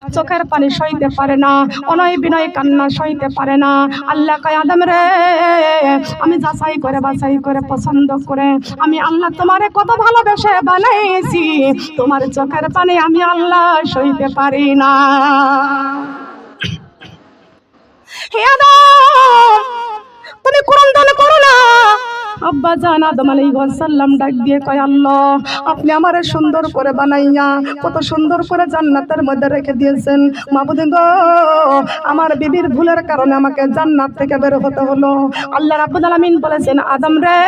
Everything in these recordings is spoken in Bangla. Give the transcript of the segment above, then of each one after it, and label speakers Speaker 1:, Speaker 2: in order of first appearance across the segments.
Speaker 1: চোখের পানি সইতে পারে না, অনয় বিনয় কান্না সইতে পারে না। আল্লাহ কয় আদম রে, আমি যাচাই করে বাছাই করে পছন্দ করে আমি আল্লাহ তোমারে কত ভালোবেসে বানাইছি, তোমার চোখের পানি আমি আল্লাহ সইতে পারি না। হে আদম, তুমি কোরআন দান করো না। আব্বা জান আদম আলাইহিস সালাম ডাক দিয়ে কয় আল্লাহ, আপনি আমারে সুন্দর করে বানাইয়া কত সুন্দর করে জান্নাতের মধ্যে রেখে দিয়েছেন। মাবুদ গো, আমার বিবির ভুলের কারণে আমাকে জান্নাত থেকে বের হতে হলো। আল্লাহ রাব্বুল আলামিন বলেছেন আদম রে,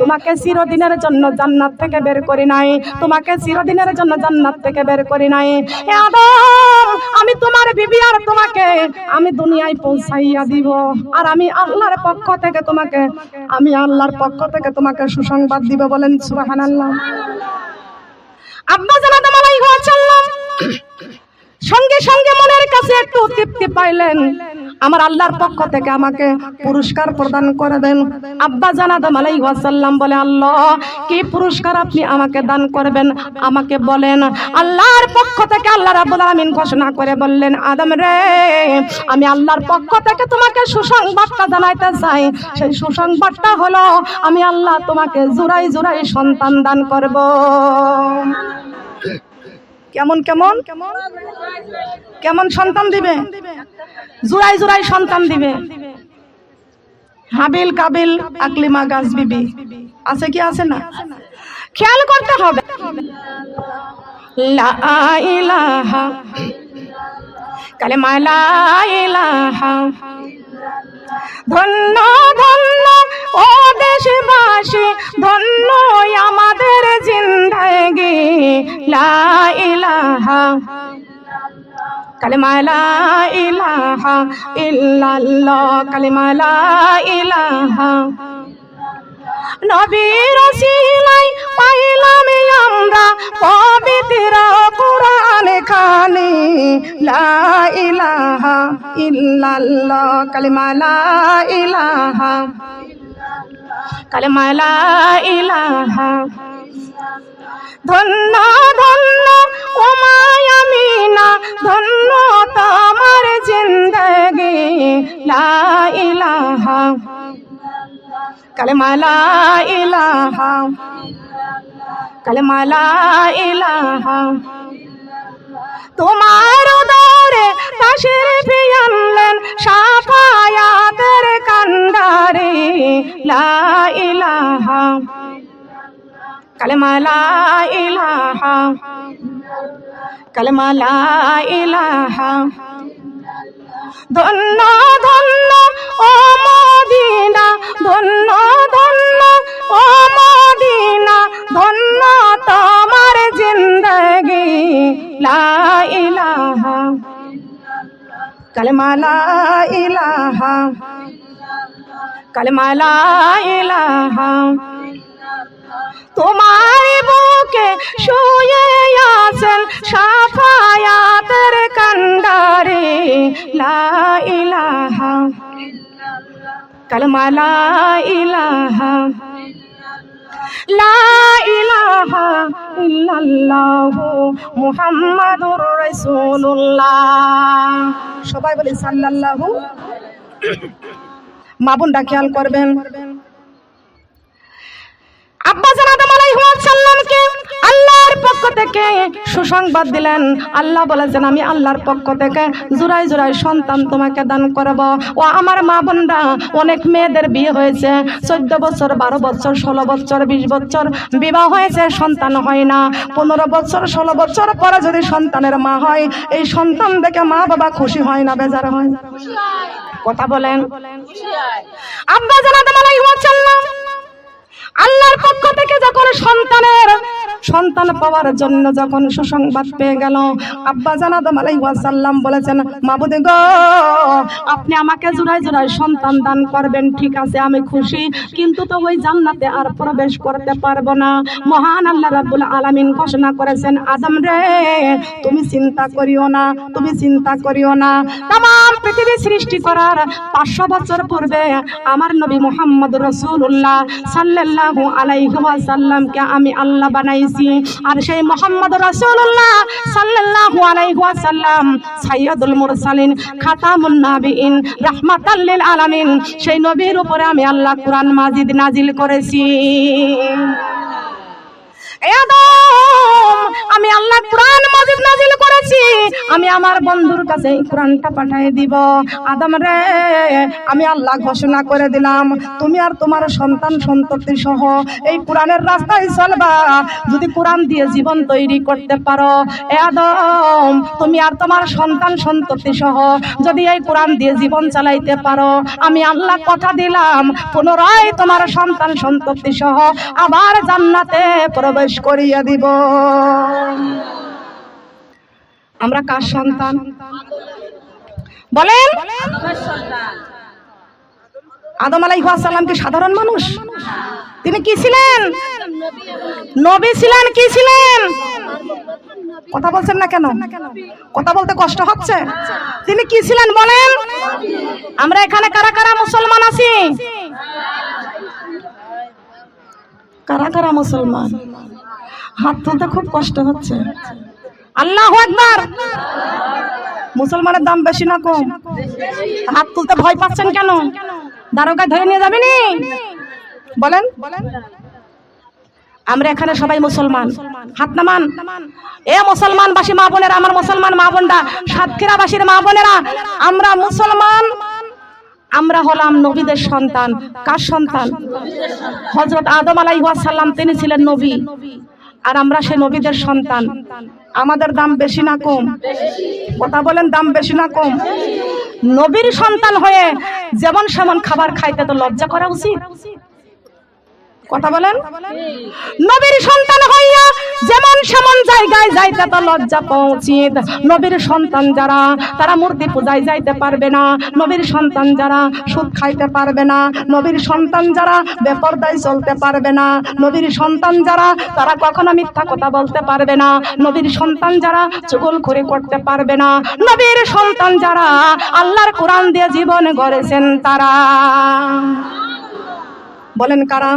Speaker 1: তোমাকে চিরদিনের জন্য জান্নাত থেকে বের করি নাই, তোমাকে চিরদিনের জন্য জান্নাত থেকে বের করি নাই। হে আদম, আমি তোমার বিবি আর তোমাকে আমি দুনিয়ায় পৌঁছাইয়া দিব, আর আমি আল্লাহর পক্ষ থেকে তোমাকে আল্লাহর পক্ষ থেকে তোমাকে সুসংবাদ দিব। বলেন সুবহানাল্লাহ। আব্বা জান আদম আলাইহিস সালাম সঙ্গে সঙ্গে মনের কাছে একটু তৃপ্তি পাইলেন, আমার আল্লাহর পক্ষ থেকে আমাকে পুরস্কার প্রদান করে দেন। আব্বা জান আদম আলাইহিস সালাম বলে আল্লাহ, কি পুরস্কার আপনি আমাকে দান করবেন আমাকে বলেন। আল্লাহর পক্ষ থেকে আল্লাহ রাব্বুল আলামিন ঘোষণা করে বললেন আদম রে, আমি আল্লাহর পক্ষ থেকে তোমাকে সুসংবাদটা জানাইতে চাই। সেই সুসংবাদটা হলো আমি আল্লাহ তোমাকে জোড়াই জোড়াই সন্তান দান করব। কেমন কেমন কেমন সন্তান দিবে? জোড়াই জোড়াই সন্তান দিবে। হাবিল কাবিল আকলিমা গাছ বিবি আছে কি আছে না? খেয়াল করতে হবে। লা ইলাহা কালেমা লা ইলাহা, ধন্য ধন্য ও দেশবাসী, ধন্য আমাদের জিন্দেগি। লা ইলাহা কালেমা লা ইলাহা ইল্লাল্লাহ, কালেমা লা ইলাহা। নবীর ওসিলায় পাইলাম আমরা পবিত্র কুরআন খানি। লা ইলাহা ইল্লাল্লাহ, কালেমা লা ইলাহা, কালেমা লা ইলাহা। ধন্য ধন্য ও মায়ামিনা, ধন্য তোমার জিন্দেগি। লা ইলাহা কালেমা লা ইলাহা, কালেমা লা ইলাহা। তোমার উদরে তাশরীফ আনলেন শাফায়াতের কান্ডারে। লা ইলাহা কালেমা লা ইলাহা, কালেমা লা ইলাহা। ধন্য ধন্য ও মদিনা, ধন্য ধন্য ও মদিনা, ধন্য তোমার জিন্দেগি। লা ইলাহা কালেমা লা ইলাহা, কালেমা লা ইলাহা। তোমার বুকে শুয়ে আছেন শাফায়াতের কান্ডারে। লা ইলাহা কালেমা লা ইলাহা, লা ইলাহা ইল্লাল্লাহু মুহাম্মাদুর রাসূলুল্লাহ। সবাই বলি সাল্লাল্লাহু। মা বোনরা খেয়াল করবেন, আব্বা জান আদম আলাইহিস সালামকে আল্লাহর পক্ষ থেকে সুসংবাদ দিলেন। আল্লাহ বলেছেন আমি আল্লাহর পক্ষ থেকে জোড়াই জোড়াই সন্তান তোমাকে দান করব। ও আমার মা বোনরা, অনেক মেয়েদের বিয়ে হয়েছে 14 বছর 12 বছর 16 বছর 20 বছর বিবাহ হয়েছে, সন্তান হয় না। 15 বছর 16 বছর পরে যদি সন্তানের মা হয়, এই সন্তান দেখে মা বাবা খুশি হয় না বেজার হয়? কথা বলেন। আব্বা জান আদম আলাইহিস সালাম আল্লাহর পক্ষ থেকে যখন সন্তান পাওয়ার জন্য যখন সুসংবাদ পেয়ে গেল, আব্বা জান আদম আলাইহিস সালাম বলেছেন মাবুদ গো, আপনি আমাকে জোড়ায় জোড়ায় সন্তান দান করবেন, ঠিক আছে আমি খুশি, কিন্তু তো ওই জান্নাতে আর প্রবেশ করতে পারবো না। মহান আল্লাহ রাব্বুল আলামিন ঘোষণা করেছেন আদম রে, তুমি চিন্তা করিও না, তুমি চিন্তা করিও না। तमाम পৃথিবী সৃষ্টি করার 500 বছর পূর্বে আমার নবী মুহাম্মদ রাসূলুল্লাহ সাল্লাল্লাহু আলাইহি ওয়াসাল্লামকে আমি আল্লাহ বানাইছি। বানাইছি। আর সেই মুহাম্মদ রাসূলুল্লাহ সাল্লাল্লাহু আলাইহি ওয়াসাল্লাম সাইয়্যিদুল মুরসালিন খাতামুন নাবিয়িন রাহমাতাল লিল আলামিন, সেই নবীর উপরে আমি আল্লাহ কোরআন মাজিদ নাজিল করেছি। আমি আল্লাহ কোরআন মাজিদ নাজিল করেছি, আমি আমার বন্ধুর কাছে এই কোরআনটা পাঠিয়ে দিব। আদম রে, আমি আল্লাহ ঘোষণা করে দিলাম, তুমি আর তোমার সন্তান সন্ততি সহ এই কোরআনের রাস্তায় চলবা। যদি কোরআন দিয়ে জীবন তৈরি করতে পারো, এ আদম তুমি আর তোমার সন্তান সন্ততি সহ যদি এই কোরআন দিয়ে জীবন চালাইতে পারো, আমি আল্লাহ কথা দিলাম পুনরায় তোমার সন্তান সন্ততি সহ আবার জান্নাতে প্রবেশ করিয়া দিব। আমরা কার সন্তান বলেন? আদম আলাইহিস সালাম কি সাধারণ মানুষ? তিনি কি ছিলেন? নবী ছিলেন। কি ছিলেন? কথা বলছেন না কেন? কথা বলতে কষ্ট হচ্ছে? তিনি কি ছিলেন বলেন? আমরা এখানে কারা কারা মুসলমান আছি? কারা কারা মুসলমান? হাত তুলতে খুব কষ্ট হচ্ছে। আল্লাহু আকবার। মুসলমানের দাম বেশি না কম? হাত তুলতে ভয় পাচ্ছেন কেন? দারোগায় ধরে নিয়ে যাবেনি বলেন? আমরা এখানে সবাই মুসলমান, হাত নামান। এ মুসলমানবাসী মা বোনেরা, আমার মুসলমান মা বোনরা, সাতক্ষীরাবাসীর মা বোনেরা, আমরা মুসলমান। আমরা হলাম নবীদের সন্তান। কার সন্তান? হযরত আদম আলাইহিস সালাম, তিনি ছিলেন নবী, আর আমরা সে নবীদের সন্তান। আমাদের দাম বেশি না কম? কথা বলেন, দাম বেশি না কম? নবীর সন্তান হয়ে যেমন সেমন খাবার খাইতে তো লজ্জা করা উচিত। কথা বলেন? নবীর সন্তান হইয়া যেমন সেমন জায়গায় যাইতে তো লজ্জা পাওয়া উচিত। নবীর সন্তান যারা, তারা মূর্তি পূজায় যাইতে পারবে না। নবীর সন্তান যারা সুদ খাইতে পারবে না। নবীর সন্তান যারা বেপরদায় চলতে পারবে না। নবীর সন্তান যারা, তারা কখনো মিথ্যা কথা বলতে পারবে না। নবীর সন্তান যারা চুগলখড়ি করতে পারবে না। নবীর সন্তান যারা আল্লাহর কোরআন দিয়ে জীবন গড়েছেন, তারা বলেন কারা?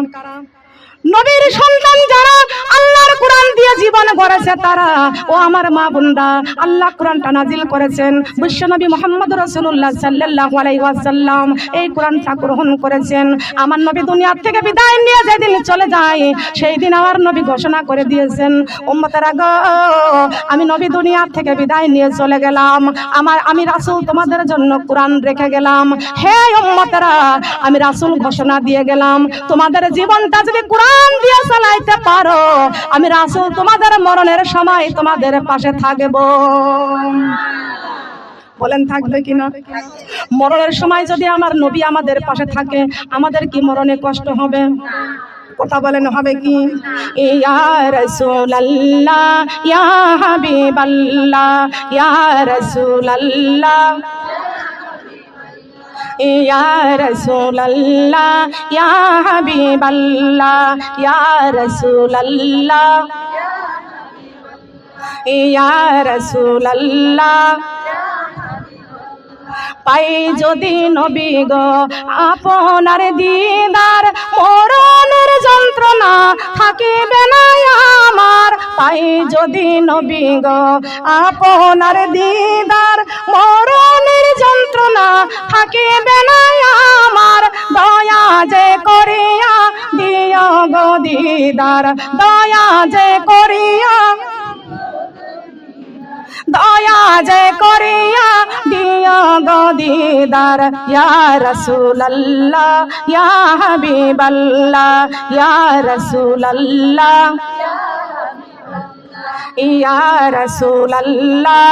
Speaker 1: নবীর সন্তান যারা আল্লাহর কোরআন দিয়ে জীবন গড়েছে, তারা। ও আমার মা বোনরা, আল্লাহ কোরআনটা নাজিল করেছেন, বিশ্বনবী মুহাম্মদ রাসূলুল্লাহ সাল্লাল্লাহু আলাইহি ওয়াসাল্লাম এই কোরআনটা গ্রহণ করেছেন। আমার নবী দুনিয়া থেকে বিদায় নিয়ে যেদিন চলে যায়, সেই দিন আমার নবী ঘোষণা করে দিয়েছেন, উম্মতেরা গো, আমি নবী দুনিয়া থেকে বিদায় নিয়ে চলে গেলাম, আমি রাসূল তোমাদের জন্য কোরআন রেখে গেলাম। হে উম্মতেরা, আমি রাসূল ঘোষণা দিয়ে গেলাম, তোমাদের জীবনটা যদি কোরআন দিয়ে চালাইতে পারো, আমি রাসূল তোমাদের মরণের সময় তোমাদের পাশে থাকব। বলেন থাকবে কিনা? মরণের সময় যদি আমার নবী আমাদের পাশে থাকে, আমাদের কি মরণে কষ্ট হবে? কথা বলেন, হবে কি? ইয়া রাসূলুল্লাহ, ইয়া হাবিবাল্লাহ, ইয়া রাসূলুল্লাহ, ইয়া রাসূলুল্লাহ, ইয়া হাবিবাল্লাহ, ইয়া রাসূলুল্লাহ, ইয়া রাসূলুল্লাহ। পাই যদি নবী গো আপনার দিদার, মরণের যন্ত্রণা থাকিবে না আমার। পাই যদি নবী গো আপনার দিদার, মরণের যন্ত্রণা থাকিবে না আমার। দয়া যে করিয়া দিও গো দিদার, দয়া যে করিয়া, দয়া যে করিয়া দিও গো দিদার। ইয়া রাসূলুল্লাহ, ইয়া হাবিবাল্লাহ, ইয়া রাসূলুল্লাহ, ইয়া রাসূলুল্লাহ।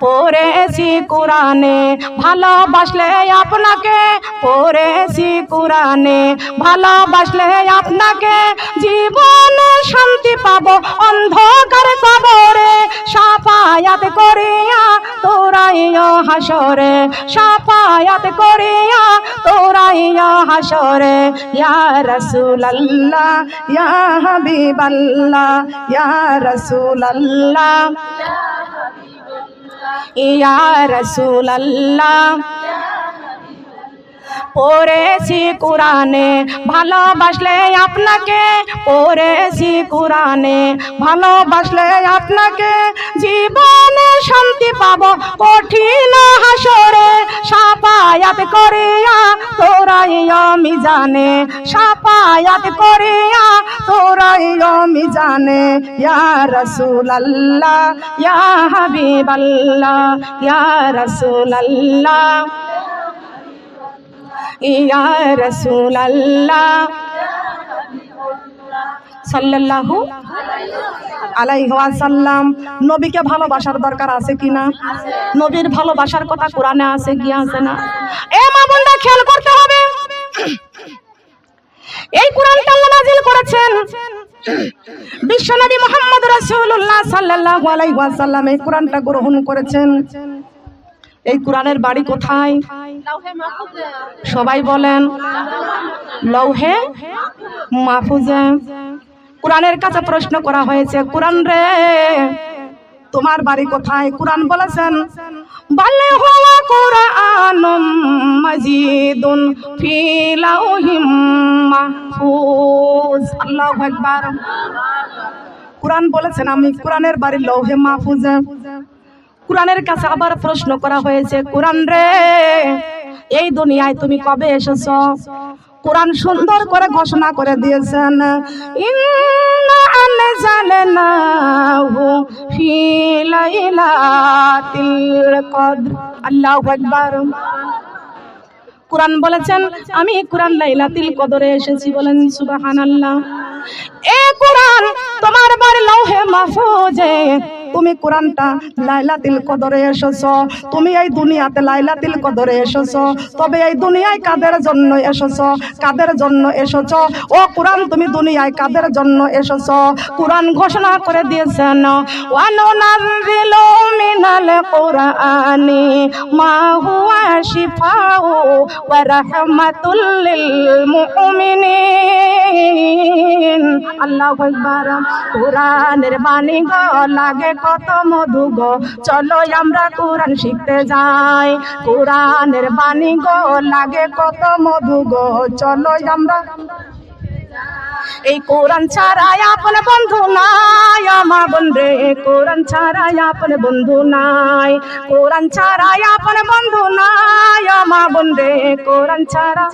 Speaker 1: পড়েছি কোরআনে ভালোবাসলে আপনাকে, পড়েছি কোরআনে ভালোবাসলে আপনাকে, জীবনে শান্তি পাবো অন্ধকার কবরে। শাফায়াত করিয়া তোরাইও হাসরে, শাফায়াত করিয়া তোরাইও হাসরে। ইয়া রাসূলুল্লাহ, ইয়া হাবিবাল্লাহ, ইয়া রাসূলুল্লাহ, ইয়া রাসূলুল্লাহ। পড়েছি কোরআনে ভালোবাসলে আপনাকে, পড়েছি কোরআনে ভালোবাসলে আপনাকে, জীবনে শান্তি পাবো কঠিন হাসরে, শাফায়াত করিয়া তোরাই মিজানে, শাফায়াত করিয়া তোরাই মিজানে। ইয়া রাসূলুল্লাহ ইয়া হাবিবাল্লাহ ইয়া রাসূলুল্লাহ ইয়া রাসূলুল্লাহ সাল্লাল্লাহু আলাইহি ওয়াসাল্লাম। নবীকে ভালোবাসার দরকার আছে কিনা? নবীর ভালোবাসার কথা কোরআনে আছে কি আছে না? এ মা বোনরা খেয়াল করতে হবে। এই কোরআনটা আল্লাহ নাযিল করেছেন বিশ্বনবী মুহাম্মদ রাসূলুল্লাহ সাল্লাল্লাহু আলাইহি ওয়াসাল্লাম এই কোরআনটা গ্রহণ করেছেন। এই কোরআনের বাড়ি কোথায়? সবাই বলেন লৌহে মাহফুজে। কোরআনের কাছে প্রশ্ন করা হয়েছে, কোরআন রে তোমার বাড়ি কোথায়? কোরআন বলেছেন বাল হুয়া কুরআনুম মাজিদুন ফি লাউহিম মাহফুজ। আল্লাহু আকবার। কোরআন বলেছেন আমি কোরআনের বাড়ি লৌহে মাহফুজে। কোরআনের কাছে আবার প্রশ্ন করা হয়েছে, কোরআন রে এই দুনিয়ায় তুমি কবে এসেছো? কোরআন সুন্দর করে ঘোষণা করে দিয়েছেন ইন্না আনজালনাহু ফি লাইলাতিল কদর। আল্লাহু আকবার। কোরআন বলেছেন আমি কোরআন লাইলাতুল কদরে এসেছি, বলেন সুবহানাল্লাহ। এই কোরআন তোমার বাড়ি লৌহে মাহফুজে, তুমি কোরআনটা লাইলাতুল কদরে এসেছো, তুমি এই দুনিয়াতে লাইলাতুল কদরে এসেছো। তবে এই দুনিয়ায় কাদের জন্য এসেছো? কাদের জন্য এসেছো? ও কোরআন তুমি দুনিয়ায় কাদের জন্য এসেছো? কোরআন ঘোষণা করে দিয়েছেন ওয়া নুনাজ্জিলু মিনাল কুরআনি মা হুয়া শিফাউ ওয়া রাহমাতুল লিল মুমিনিন। আল্লাহু আকবার। কোরআনের বাণী গো লাগে কত মধু গো, চলো আমরা কোরআন শিখতে যাই। কোরআনের বাণী গো লাগে কত মধু গো, চলো আমরা। এই কোরআন ছাড়া আপন বন্ধু নাই আমার বোন রে, কোরআন ছাড়া আপন বন্ধু নাই, কোরআন ছাড়া আপন বন্ধু নাই আমার বোন রে, কোরআন ছাড়া।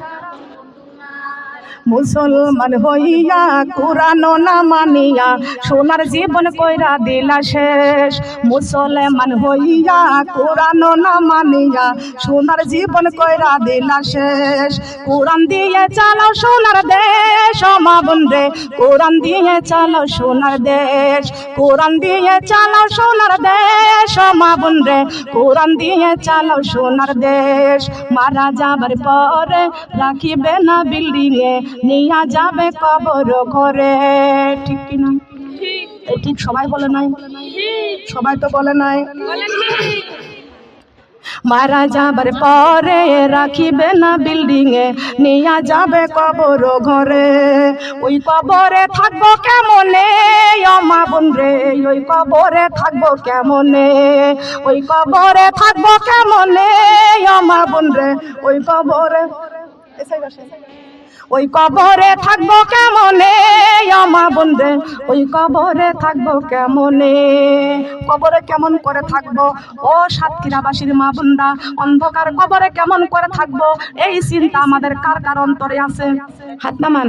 Speaker 1: মুসলমান হইয়া কোরআন না মানিয়া সোনার জীবন কইরা দিলা শেষ। মুসলমান হইয়া কোরআন না মানিয়া সোনার জীবন কইরা দিলা শেষ। কোরআন দিয়ে চালাও সোনার দেশ মা বোন রে, কোরআন দিয়ে চালাও সোনার দেশ, কোরআন দিয়ে চালাও সোনার দেশ মা বোন রে, কোরআন দিয়ে চালাও সোনার দেশ। মারা যাবার পরে রাখিবে না বিল্ডিং এ, নিয়া যাবে কবর ঘরে। ঠিক কিনা? ঠিক। সবাই বলে নাই? সবাই তো বলে নাই। মারা যাবার পরে রাখিবে না বিল্ডিং এ, নিয়া যাবে কবর ঘরে। ওই কবরে থাকবো কেমনে মা বোন রে, ওই কবরে থাকবো কেমনে, ওই কবরে থাকবো কেমনে মা বোন রে, ওই কবরে। ওই কবরে থাকবো কেমনে মা বোন রে, ওই কবরে থাকবো কেমনে। কবরে কেমন করে থাকবো ও সাতক্ষীরাবাসীর মা বোনরা? অন্ধকার কবরে কেমন করে থাকবো এই চিন্তা আমাদের কার কার অন্তরে আছে? হাত নামান।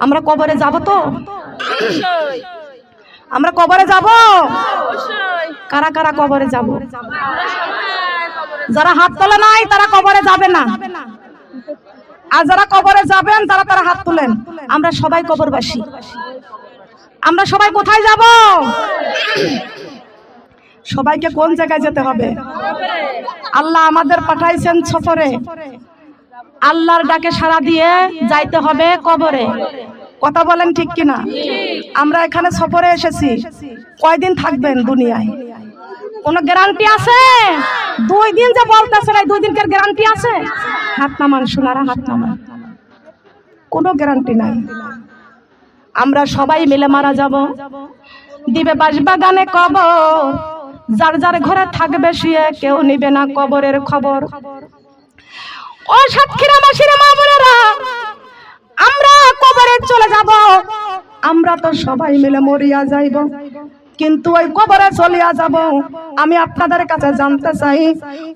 Speaker 1: আমরা কবরে যাব তো? আমরা কবরে যাব? কারা কারা কবরে যাব? যারা হাত তোলে নাই তারা কবরে যাবে না, আর যারা কবরে যাবেন তারা তারা হাত তুলেন। আমরা সবাই কবরবাসী। আমরা সবাই কোথায় যাব? সবাইকে কোন জায়গায় যেতে হবে? আল্লাহ আমাদের পাঠাইছেন সফরে, আল্লাহর ডাকে সাড়া দিয়ে যাইতে হবে কবরে। কথা বলেন ঠিক কিনা? আমরা এখানে সফরে এসেছি, কয়দিন থাকবেন দুনিয়ায়? কোনো গ্যারান্টি আছে? 2 দিন যে বলতেছে না, 2 দিনকার গ্যারান্টি আছে? হাত নামান সোনারা, হাত নামান। কোনো গ্যারান্টি নাই। আমরা সবাই মিলে মারা যাব, দিবে বাঁশবাগানে কবর, যার যার ঘরে থাকবে শুয়ে, কেউ নিবে না কবরের খবর। ও সাতক্ষীরাবাসীর মা বোনেরা, আমরা কবরে চলে যাব, আমরা তো সবাই মিলে মরিয়া যাইব, কিন্তু ওই কবরে চলিয়া যাব। আমি আপনাদের কাছে জানতে চাই,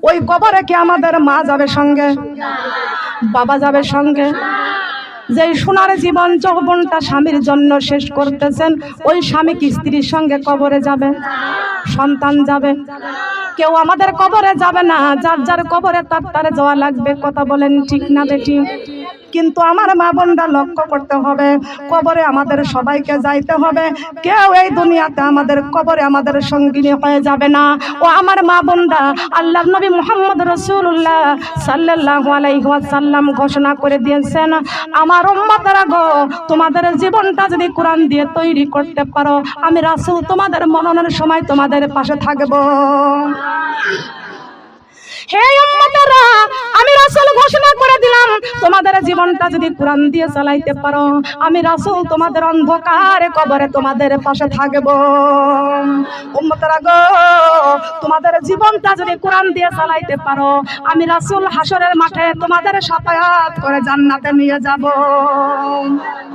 Speaker 1: ওই কবরে কি আমাদের মা যাবে সঙ্গে, বাবা যাবে সঙ্গে? যে সোনার জীবন যৌবনটা স্বামীর জন্য শেষ করতেছেন, ওই স্বামী কি স্ত্রীর সঙ্গে কবরে যাবে? সন্তান যাবে? কেউ আমাদের কবরে যাবে না, যার যার কবরে তার যাওয়া লাগবে। কথা বলেন ঠিক না বেটি? কিন্তু আমার মা বোনরা লক্ষ্য করতে হবে, কবরে আমাদের সবাইকে যাইতে হবে। কেউ এই দুনিয়াতে আমাদের কবরে আমাদের সঙ্গিনী হয়ে যাবে না। ও আমার মা বোনরা, আল্লাহর নবী মুহাম্মদ রাসূলুল্লাহ সাল্লাল্লাহু আলাইহি ওয়াসাল্লাম ঘোষণা করে দিয়েছেন, আমার উম্মতেরা গো, তোমাদের জীবনটা যদি কোরআন দিয়ে তৈরি করতে পারো, আমি রাসূল তোমাদের মরণের সময় তোমাদের পাশে থাকব। হে উম্মতেরা, আমি রাসূল ঘোষণা করে দিলাম, তোমাদের জীবনটা যদি কোরআন দিয়ে চালাইতে পারো, আমি রাসূল তোমাদের অন্ধকারে কবরে তোমাদের পাশে থাকব। উম্মতেরা গো, তোমাদের জীবনটা যদি কোরআন দিয়ে চালাইতে পারো, আমি রাসূল হাসরের মাঠে তোমাদের সাফায়াত করে জান্নাতে নিয়ে যাব।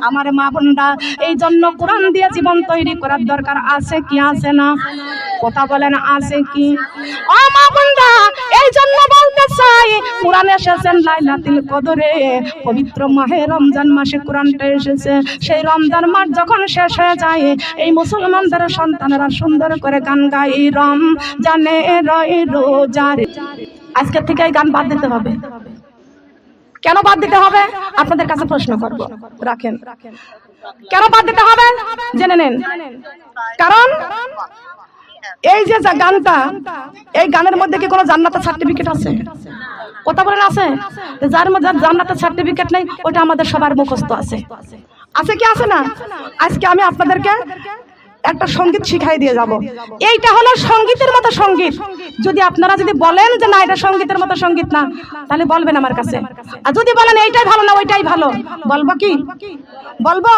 Speaker 1: আমার মা বোনরা, এই জন্য কোরআন দিয়ে জীবন তৈরি করার দরকার আছে কি আছে না? কথা বলেন আছে কি? ও মা বোনরা, এই জন্য বলতে চাই, কোরআন এসেছেন লাইলাতুল কদরে, পবিত্র মাহে রমজান মাসে কোরআনটা এসেছে। সেই রমজান মাস যখন শেষ হয়ে যায়, এই মুসলমানদের সন্তানেরা সুন্দর করে গান গায়, রমজানে রয় রোজার। আজকে থেকে এই গান বাদ দিতে হবে। কেন বাদ দিতে হবে? আপনাদের কাছে প্রশ্ন করব, রাখেন। কেন বাদ দিতে হবে জেনে নেন। কারণ এই যে গানটা, এই গানের মধ্যে কি কোনো জান্নাতের সার্টিফিকেট আছে? কথা বলেন আছে? যার মধ্যে জান্নাতের সার্টিফিকেট নেই, ওটা আমাদের সবার মুখস্থ আছে। আছে কি আছে না? আজকে আমি আপনাদেরকে একটা সঙ্গীত শিখাই দিয়ে যাব। এইটা হলো সঙ্গীতের মতো সঙ্গীত। যদি আপনারা যদি বলেন যে না, এটা সঙ্গীতের মতো সঙ্গীত না, তাহলে বলবেন আমার কাছে। আর যদি বলেন এইটাই ভালো না ওইটাই ভালো, বলবো কি? বলবো।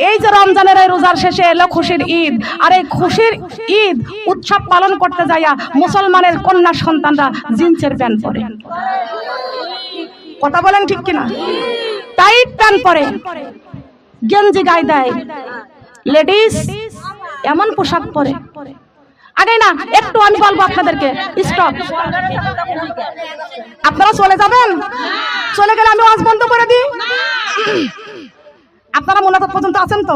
Speaker 1: এই যে রমজানের এই রোজার শেষে এলো খুশির ঈদ, আর এই খুশির ঈদ উৎসব পালন করতে যাইয়া মুসলমানের কন্যা সন্তানরা জিন্সের প্যান্ট পরে। কথা বলেন ঠিক কিনা? টাইট প্যান্ট পরে, গেঞ্জি গায়ে দেয়, লেডিস এমন পোশাক পরে। আগে না, একটু আমি বলবো আপনাদেরকে, স্টপ। আপনারা চলে যাবেন? চলে গেলে আমি ওয়াজ বন্ধ করে দিই। আপনারা মোনাজাত পর্যন্ত আছেন তো?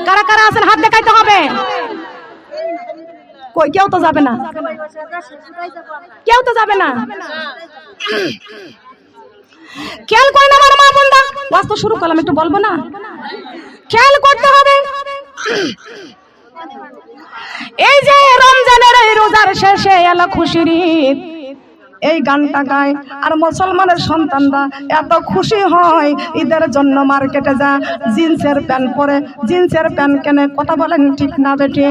Speaker 1: কারা কারা আছেন হাত দেখাইতে হবে। কই কেউ তো যাবে না, কেউ তো যাবে না। খেয়াল করেন আমার মা বোনরা, ওয়াজ তো শুরু করলাম, একটু বলবো না? খেয়াল করতে হবে। এই যে রমজানের এই রোজার শেষে এলো খুশির ঈদ, এই গানটা গায় আর মুসলমানের সন্তানরা এত খুশি হয়, ঈদের জন্য মার্কেটে যা জিন্সের প্যান্ট পরে, জিন্সের প্যান্ট কেনে। কথা বলেন ঠিক না বেটি?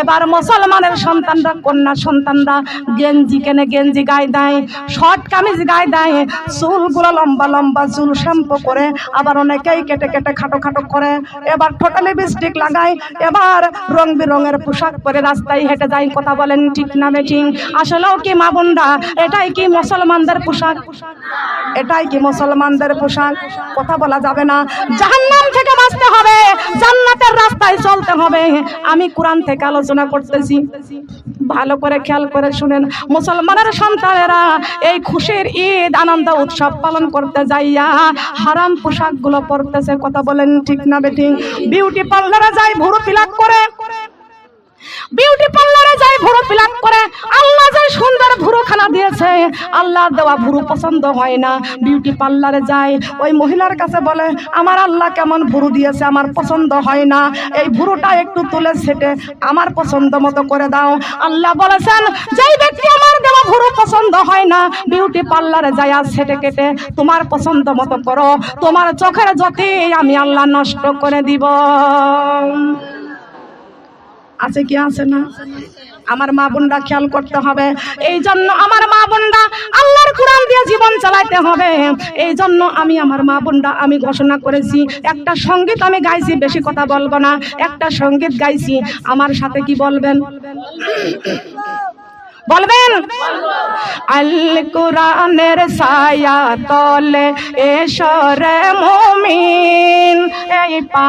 Speaker 1: এবার মুসলমানের সন্তানরা, কন্যা সন্তানরা গেঞ্জি কেনে, গেঞ্জি গায়ে দেয়, শর্ট কামিজ গায়ে দেয়, চুলগুলো লম্বা লম্বা চুল শ্যাম্পু করে, আবার অনেকেই কেটে কেটে খাটো খাটো করে, এবার ঠোঁটে লিপস্টিক লাগায়, এবার রং বেরঙের পোশাক পরে রাস্তায় হেঁটে যায়। কথা বলেন ঠিক না বেটি? আসলেও কি মা বোনরা, এটাই কি মুসলমানদের পোশাক? এটাই কি মুসলমানদের পোশাক? কথা বলা যাবে না। জাহান্নাম থেকে বাঁচতে হবে, জান্নাতের রাস্তায় চলতে হবে। আমি কোরআন থেকে আলোচনা করতেছি, ভালো করে খেয়াল করে শুনেন। মুসলমানের সন্তানেরা এই খুশির ঈদ আনন্দ উৎসব পালন করতে যাইয়া হারাম পোশাকগুলো পরতেছে। কথা বলেন ঠিক না বেটি? বিউটি পার্লারে যায় ভুরু ফিলাপ করে, বিউটি পার্লারে যায় ভুরু ফিলাপ করে। আল্লাহ যে সুন্দর ভুরুখানা দিয়েছে, আল্লাহর দেওয়া ভুরু পছন্দ হয় না, বিউটি পার্লারে যায়, ওই মহিলার কাছে বলে আমার আল্লাহ কেমন ভুরু দিয়েছে, আমার পছন্দ হয় না, এই ভুরুটা একটু তুলে সেটে আমার পছন্দ মতো করে দাও। আল্লাহ বলেছেন, যেই ব্যক্তি আমার দেওয়া ভুরু পছন্দ হয় না, বিউটি পার্লারে যায় আর সেটে কেটে তোমার পছন্দ মতো করো, তোমার চোখের জ্যোতি আমি আল্লাহ নষ্ট করে দিব। আছে কি আছে না? আমার মা বোনরা খেয়াল করতে হবে। এই জন্য আমার মা বোনরা আল্লাহর কোরআন দিয়ে জীবন চালাইতে হবে। এই জন্য আমি আমার মা বোনরা আমি ঘোষণা করেছি, একটা সঙ্গীত আমি গাইছি, বেশি কথা বলবো না, একটা সঙ্গীত গাইছি, আমার সাথে কি বলবেন? বলবেন আল কোরআনের ছায়া তলে এসরে মুমিন এই পা